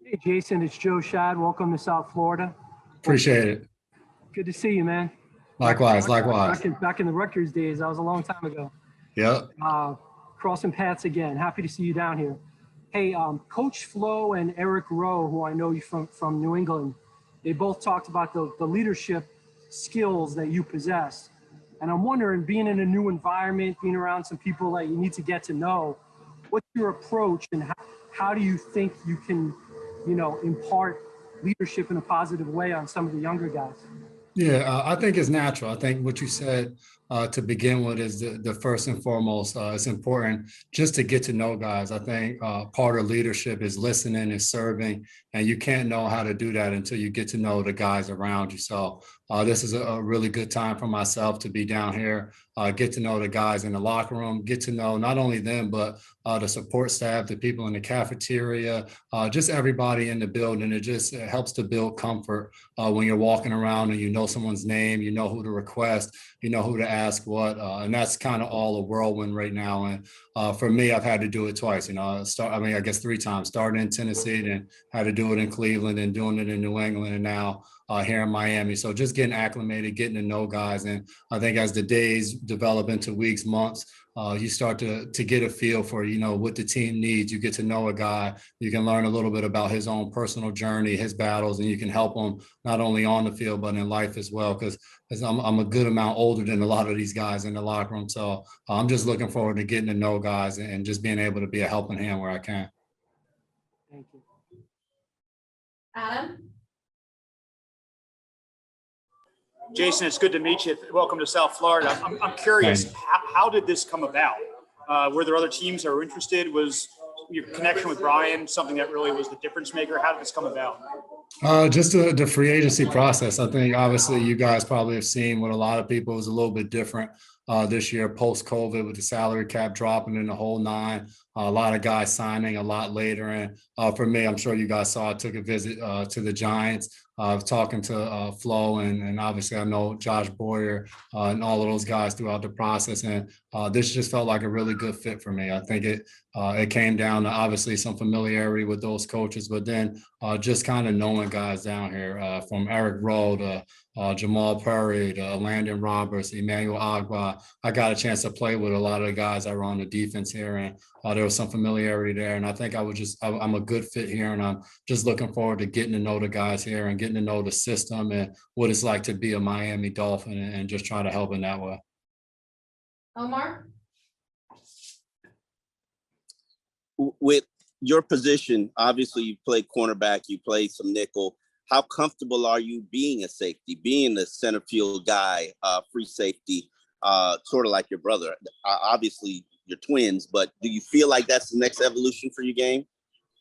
Hey, Jason, it's Joe Shad. Welcome to South Florida. Appreciate it. Good to see you, man. Likewise, likewise. Back in the Rutgers days, that was a long time ago. Yep. Crossing paths again. Happy to see you down here. Hey, Coach Flo and Eric Rowe, who I know you from New England, they both talked about the leadership skills that you possess. And I'm wondering, being in a new environment, being around some people that you need to get to know, what's your approach and how do you think you can, impart leadership in a positive way on some of the younger guys? Yeah, I think it's natural. I think what you said to begin with is the first and foremost. It's important just to get to know guys. I think part of leadership is listening and serving, and you can't know how to do that until you get to know the guys around you. So this is a really good time for myself to be down here, get to know the guys in the locker room, get to know not only them, but the support staff, the people in the cafeteria, just everybody in the building. It helps to build comfort when you're walking around and you know someone's name, you know who to request, you know who to ask what, and that's kind of all a whirlwind right now. And for me, I've had to do it twice. I guess 3 times. Started in Tennessee, then had to do it in Cleveland, and doing it in New England, and now here in Miami. So just getting acclimated, getting to know guys, and I think as the days develop into weeks, months, you start to get a feel for what the team needs. You get to know a guy. You can learn a little bit about his own personal journey, his battles, and you can help him not only on the field but in life as well. Because I'm a good amount older than a lot of these guys in the locker room, so I'm just looking forward to getting to know guys and just being able to be a helping hand where I can. Thank you. Adam? Jason, it's good to meet you. Welcome to South Florida. I'm curious, how did this come about? Were there other teams that were interested? Was your connection with Brian something that really was the difference maker? How did this come about? Just the free agency process. I think obviously you guys probably have seen what a lot of people was a little bit different this year post-COVID with the salary cap dropping in the whole 9. A lot of guys signing a lot later. And for me, I'm sure you guys saw I took a visit to the Giants. Talking to Flo and obviously I know Josh Boyer and all of those guys throughout the process. And this just felt like a really good fit for me. I think it came down to obviously some familiarity with those coaches, but then just kind of knowing guys down here from Eric Rowe to Jamal Perry to Landon Roberts, Emmanuel Agba. I got a chance to play with a lot of the guys that were on the defense here, and there was some familiarity there. And I think I'm a good fit here, and I'm just looking forward to getting to know the guys here and getting to know the system and what it's like to be a Miami Dolphin and just try to help in that way. Omar? With your position, obviously you play cornerback, you play some nickel. How comfortable are you being a safety, being the center field guy, free safety, sort of like your brother? Obviously, you're twins, but do you feel like that's the next evolution for your game?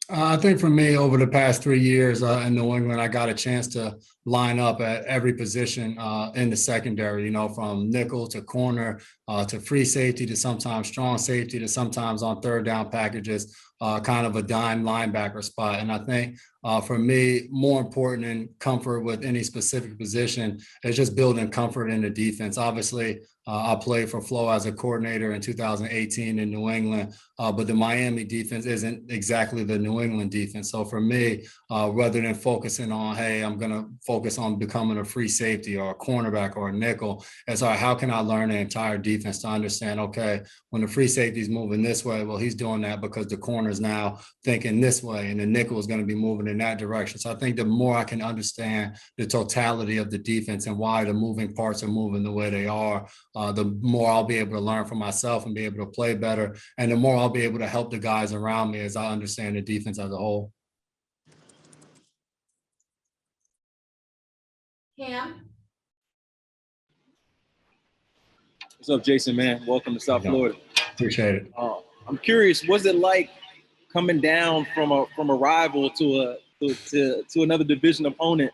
I think for me, over the past 3 years in New England, I got a chance to line up at every position in the secondary, from nickel to corner to free safety to sometimes strong safety to sometimes on third down packages, kind of a dime linebacker spot. And I think for me, more important than comfort with any specific position is just building comfort in the defense. Obviously, I played for Flo as a coordinator in 2018 in New England, but the Miami defense isn't exactly the New England defense. So for me, rather than focusing on, hey, I'm going to focus on becoming a free safety or a cornerback or a nickel, it's all right, how can I learn the entire defense to understand, okay, when the free safety is moving this way, well, he's doing that because the corner is now thinking this way and the nickel is going to be moving in that direction. So I think the more I can understand the totality of the defense and why the moving parts are moving the way they are, the more I'll be able to learn from myself and be able to play better. And the more I'll be able to help the guys around me as I understand the defense as a whole. Cam? What's up, Jason, man? Welcome to South Florida. Appreciate it. I'm curious, what's it like coming down from a rival to another division opponent?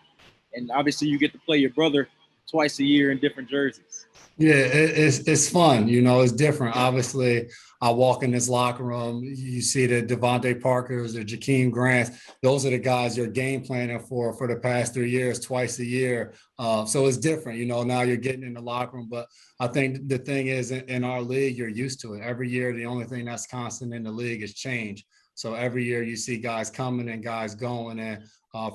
And obviously you get to play your brother twice a year in different jerseys. Yeah, it's fun. It's different. Obviously, I walk in this locker room, you see the Devontae Parkers, the Jakeem Grants. Those are the guys you're game planning for the past 3 years, twice a year. So it's different. Now you're getting in the locker room. But I think the thing is, in our league, you're used to it. Every year, the only thing that's constant in the league is change. So every year you see guys coming and guys going. And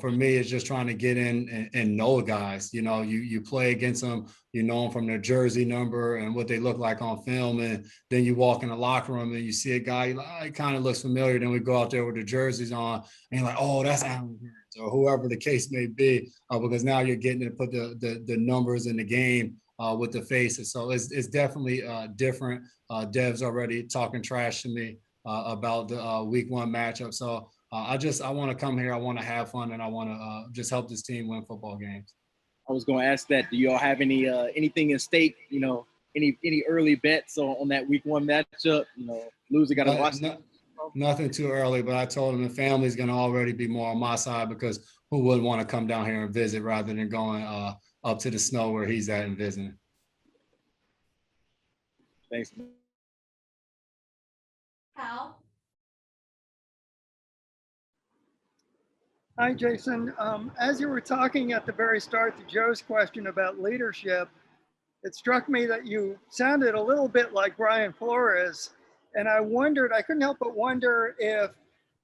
for me, it's just trying to get in and know guys. You know, you play against them, you know them from their jersey number and what they look like on film. And then you walk in the locker room and you see a guy, you're like, oh, he kind of looks familiar. Then we go out there with the jerseys on and you're like, oh, that's Allen Hurns, or whoever the case may be, because now you're getting to put the numbers in the game with the faces. So it's definitely different. Dev's already talking trash to me about the week 1 matchup. So I want to come here. I want to have fun, and I want to just help this team win football games. I was going to ask that. Do y'all have any anything in stake? You know, any early bets on that week 1 matchup? You know, loser got to watch. Nothing too early, but I told him the family's going to already be more on my side, because who wouldn't want to come down here and visit rather than going up to the snow where he's at and visiting. Thanks. Hal, Hi, Jason. As you were talking at the very start to Joe's question about leadership, it struck me that you sounded a little bit like Brian Flores. And I couldn't help but wonder if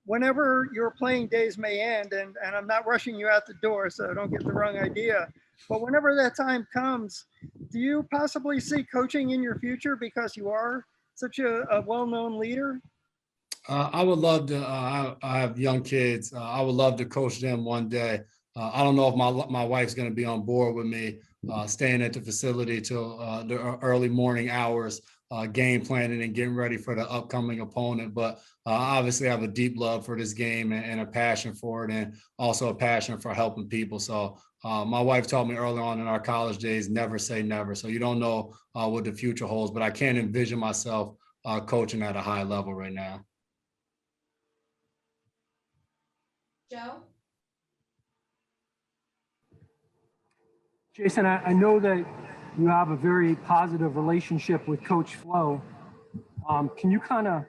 whenever your playing days may end, and I'm not rushing you out the door, so don't get the wrong idea, but whenever that time comes, do you possibly see coaching in your future because you are such a well-known leader? I would love to. I have young kids. I would love to coach them one day. I don't know if my wife's going to be on board with me staying at the facility till the early morning hours, game planning and getting ready for the upcoming opponent. But obviously, I have a deep love for this game and a passion for it, and also a passion for helping people. So my wife taught me early on in our college days, never say never. So you don't know what the future holds, but I can't envision myself coaching at a high level right now. Joe, Jason, I know that you have a very positive relationship with Coach Flo. Can you kind of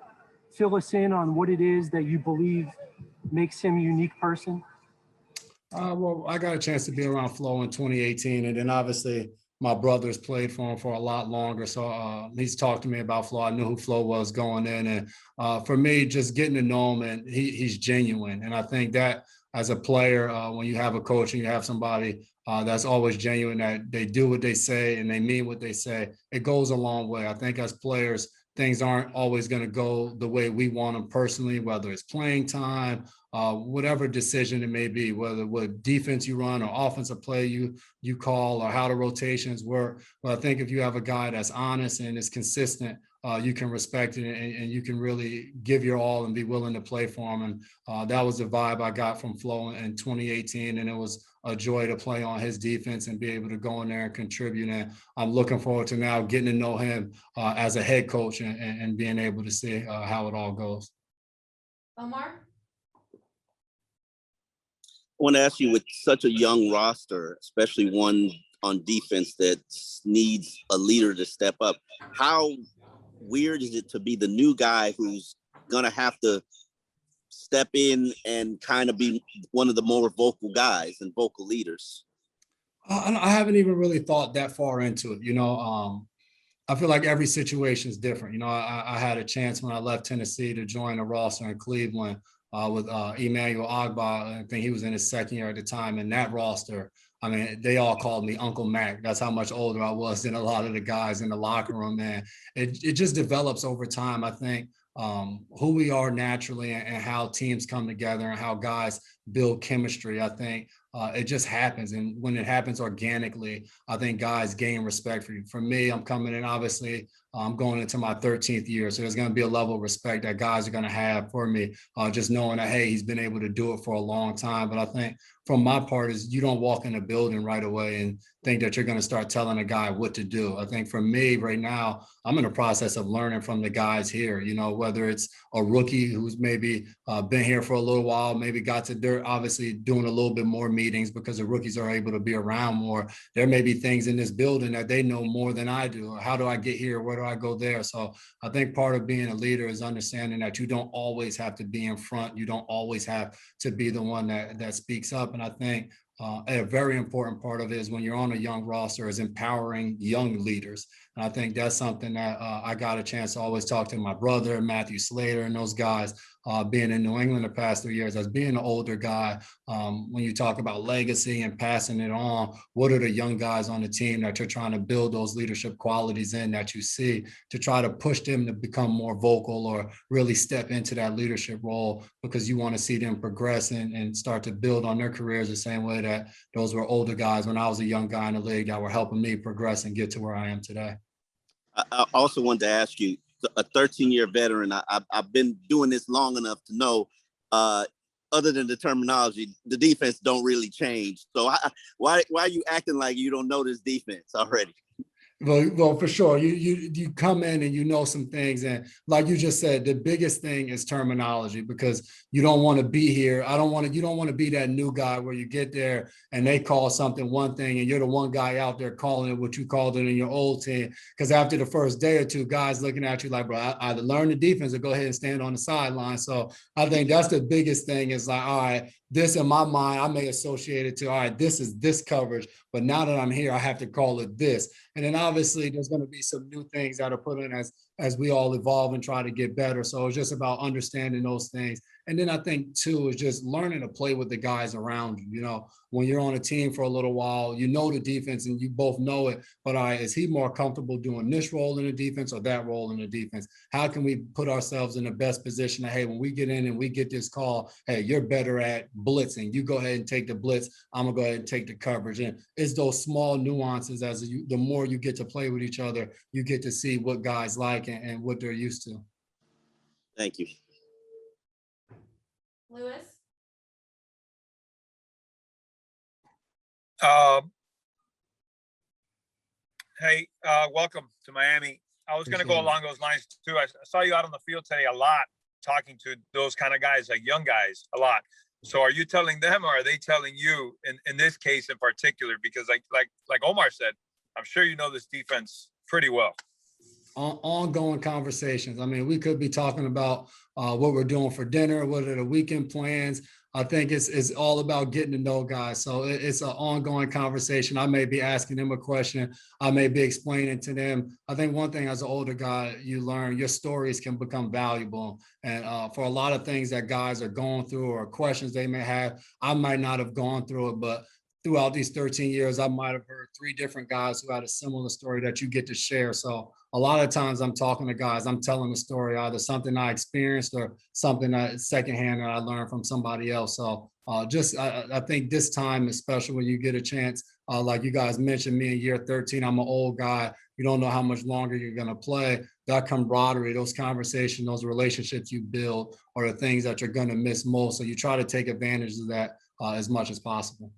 fill us in on what it is that you believe makes him a unique person? Well, I got a chance to be around Flo in 2018, and then obviously my brothers played for him for a lot longer. So he's talked to me about Flo. I knew who Flo was going in. And for me, just getting to know him, and he's genuine. And I think that as a player, when you have a coach and you have somebody that's always genuine, that they do what they say and they mean what they say, it goes a long way. I think as players, things aren't always going to go the way we want them personally, whether it's playing time, whatever decision it may be, whether what defense you run or offensive play you call, or how the rotations work. But I think if you have a guy that's honest and is consistent, you can respect it, and you can really give your all and be willing to play for him. And that was the vibe I got from Flo in 2018. And it was a joy to play on his defense and be able to go in there and contribute. And I'm looking forward to now getting to know him as a head coach and being able to see how it all goes. Omar, I want to ask you, with such a young roster, especially one on defense that needs a leader to step up, how weird is it to be the new guy who's going to have to step in and kind of be one of the more vocal guys and vocal leaders? I haven't even really thought that far into it. You know, I feel like every situation is different. You know, I had a chance when I left Tennessee to join a roster in Cleveland with Emmanuel Ogbah. I think he was in his second year at the time. And that roster, I mean, they all called me Uncle Mac. That's how much older I was than a lot of the guys in the locker room, man. It just develops over time. I think who we are naturally and how teams come together and how guys build chemistry. I think it just happens. And when it happens organically, I think guys gain respect for you. For me, I'm coming in, obviously, I'm going into my 13th year. So there's going to be a level of respect that guys are going to have for me, just knowing that, hey, he's been able to do it for a long time. But I think from my part is you don't walk in a building right away and think that you're going to start telling a guy what to do. I think for me right now, I'm in the process of learning from the guys here, you know, whether it's a rookie who's maybe been here for a little while, maybe got to dirt, obviously doing a little bit more meetings because the rookies are able to be around more. There may be things in this building that they know more than I do. How do I get here? Where do I go there? So I think part of being a leader is understanding that you don't always have to be in front. You don't always have to be the one that speaks up. And I think a very important part of it is when you're on a young roster is empowering young leaders. And I think that's something that I got a chance to always talk to my brother, Matthew Slater, and those guys being in New England the past 3 years, as being an older guy. When you talk about legacy and passing it on, what are the young guys on the team that you're trying to build those leadership qualities in that you see to try to push them to become more vocal or really step into that leadership role, because you want to see them progress and start to build on their careers the same way that those were older guys when I was a young guy in the league that were helping me progress and get to where I am today. I also wanted to ask you, a 13-year veteran, I've been doing this long enough to know, other than the terminology, the defense don't really change. So why are you acting like you don't know this defense already? Well, for sure. You come in and you know some things, and like you just said, the biggest thing is terminology, because you don't want to be here. You don't want to be that new guy where you get there and they call something one thing and you're the one guy out there calling it what you called it in your old team. Because after the first day or two, guys looking at you like, bro, I either learn the defense or go ahead and stand on the sideline. So I think that's the biggest thing is like, all right, this in my mind, I may associate it to, all right, this is this coverage, but now that I'm here, I have to call it this. And then obviously there's going to be some new things that are put in as we all evolve and try to get better. So it's just about understanding those things. And then I think too, is just learning to play with the guys around you. You know, when you're on a team for a little while, you know the defense and you both know it, but all right, is he more comfortable doing this role in the defense or that role in the defense? How can we put ourselves in the best position that, hey, when we get in and we get this call, hey, you're better at blitzing. You go ahead and take the blitz. I'm gonna go ahead and take the coverage. And it's those small nuances the more you get to play with each other, you get to see what guys like and what they're used to. Thank you. Lewis. Hey, welcome to Miami. I was going to go along those lines too. I saw you out on the field today a lot, talking to those kind of guys, like young guys, a lot. So are you telling them, or are they telling you in this case in particular? Because like Omar said, I'm sure you know this defense pretty well. Ongoing conversations. I mean, we could be talking about what we're doing for dinner, what are the weekend plans. I think it's all about getting to know guys. So it's an ongoing conversation. I may be asking them a question. I may be explaining to them. I think one thing as an older guy, you learn your stories can become valuable. And for a lot of things that guys are going through or questions they may have, I might not have gone through it, but throughout these 13 years, I might have heard 3 different guys who had a similar story that you get to share. So a lot of times I'm talking to guys, I'm telling a story, either something I experienced or something that secondhand that I learned from somebody else. So I think this time is special when you get a chance. Like you guys mentioned, me in year 13, I'm an old guy. You don't know how much longer you're going to play. That camaraderie, those conversations, those relationships you build are the things that you're going to miss most. So you try to take advantage of that as much as possible.